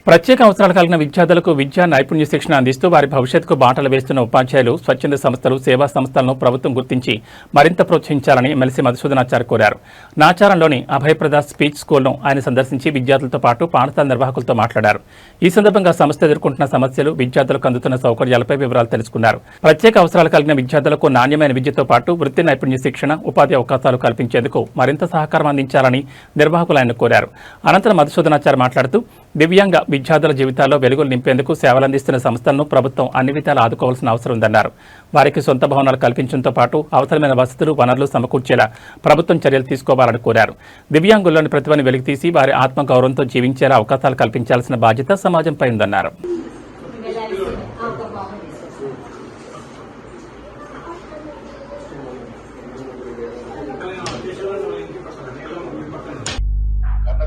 ప్రత్యేక అవసరాలు కలిగిన విద్యార్థులకు విద్యా నైపుణ్య శిక్షణ అందిస్తూ వారి భవిష్యత్తుకు బాటలు వేస్తున్న ఉపాధ్యాయులు, స్వచ్ఛంద సంస్థలు, సేవా సంస్థలను ప్రభుత్వం గుర్తించి మరింత ప్రోత్సహించాలని ఎమ్మెల్సీ మధుసూదనాచారి కోరారు. నాచారంలోని అభయప్రద స్పీచ్ స్కూల్ను ఆయన సందర్శించి విద్యార్థులతో పాటు పాఠశాల నిర్వాహకులతో మాట్లాడారు. ఈ సందర్భంగా సంస్థ ఎదుర్కొంటున్న సమస్యలు, విద్యార్థులకు అందుతున్న సౌకర్యాలపై వివరాలు తెలుసుకున్నారు. ప్రత్యేక అవసరాలు కలిగిన విద్యార్థులకు నాణ్యమైన విద్యతో పాటు వృత్తి నైపుణ్య శిక్షణ, ఉపాధి అవకాశాలు కల్పించేందుకు మరింత సహకారం అందించాలని నిర్వాహకులు ఆయన కోరారు. అనంతరం మధుసూదనాచారి మాట్లాడుతూ దివ్యాంగ విద్యార్థుల జీవితాల్లో వెలుగులు నింపేందుకు సేవలందిస్తున్న సంస్థలను ప్రభుత్వం అన్ని విధాలా ఆదుకోవాల్సిన అవసరం ఉందన్నారు. వారికి సొంత భవనాలు కల్పించడంతో పాటు అవసరమైన వసతులు, వనరులు సమకూర్చేలా ప్రభుత్వం చర్యలు తీసుకోవాలని కోరారు. దివ్యాంగుల్లోని ప్రతిభను వెలికితీసి వారి ఆత్మగౌరవంతో జీవించేలా అవకాశాలు కల్పించాల్సిన బాధ్యత సమాజంపై ఉందన్నారు.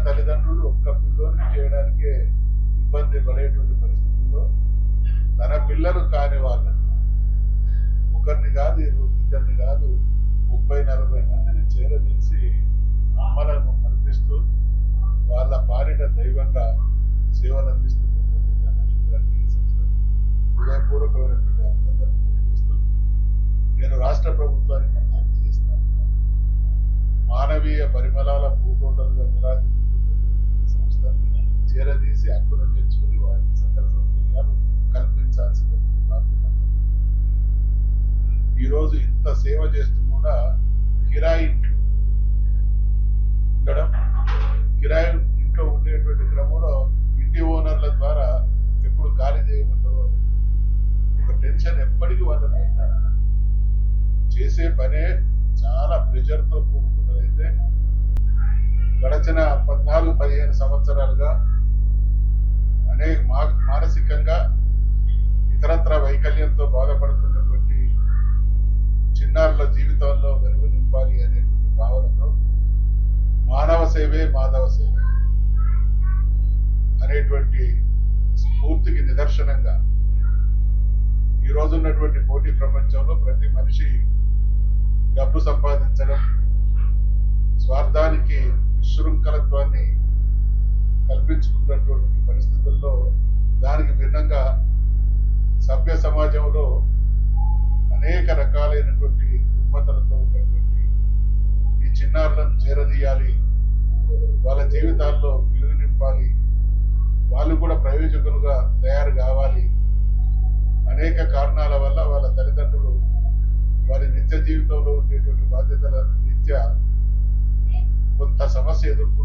తల్లిదండ్రులు ఒక్క పిల్లోని చేయడానికే ఇబ్బంది పడేటువంటి పరిస్థితుల్లో తన పిల్లలు కాని వాళ్ళని ఒకరిని కాదు, ఇద్దరిని కాదు, 30-40 మందిని చేరదీసి అమ్మలను నడిపిస్తూ వాళ్ళ పాలిట దైవంగా సేవలు అందిస్తున్నటువంటి ధనలక్ష్మి గారికి ఈ సంస్థను హృదయపూర్వకమైనటువంటి అభినందనలు తెలియజేస్తూ నేను రాష్ట్ర ప్రభుత్వానికి విజ్ఞప్తి చేస్తాను. మానవీయ పరిమళాల భూతోటలుగా విరాజిల్లుతున్నటువంటి సంస్థల్ని చేరదీసి అక్కున చేర్చుకుని వారికి సకల సౌకర్యాలు కల్పించాల్సినటువంటి బాధ్యత. ఈరోజు ఇంత సేవ చేస్తూ కూడా కిరాయి ఉండడం, కిరాయి ఇంట్లో ఉండేటువంటి క్రమంలో ఇంటి ఓనర్ల ద్వారా ఎప్పుడు ఖాళీ చేయమంటారో అనేటువంటి ఒక టెన్షన్ ఎప్పటికీ వాళ్ళని పెట్టారు. చేసే పనే చాలా ప్రెజర్తో కూడుకున్నదైతే గడచిన 14-15 సంవత్సరాలుగా అనేక మానసికంగా ఇతరత్ర వైకల్యంతో బాధపడుతున్నటువంటి చిన్నారుల జీవితాల్లో వెలుగు నింపాలి అనేటువంటి భావనతో మానవ సేవే మాధవ సేవ అనేటువంటి స్ఫూర్తికి నిదర్శనంగా ఈ రోజున్నటువంటి పోటీ ప్రపంచంలో ప్రతి మనిషి డబ్బు సంపాదించడం, స్వార్థానికి విశృంఖలత్వాన్ని కల్పించుకున్నటువంటి పరిస్థితుల్లో దానికి భిన్నంగా సభ్య సమాజంలో అనేక రకాలైనటువంటి రుగ్మతలతో ఉన్నటువంటి ఈ చిన్నారులను చేరదీయాలి, వాళ్ళ జీవితాల్లో వెలుగు నింపాలి, వాళ్ళు కూడా ప్రయోజకులుగా తయారు కావాలి. అనేక కారణాల వల్ల వాళ్ళ తల్లిదండ్రులు వారి నిత్య జీవితంలో ఉండేటువంటి బాధ్యతల రీత్యా కొంత సమస్య ఎదుర్కొంటారు.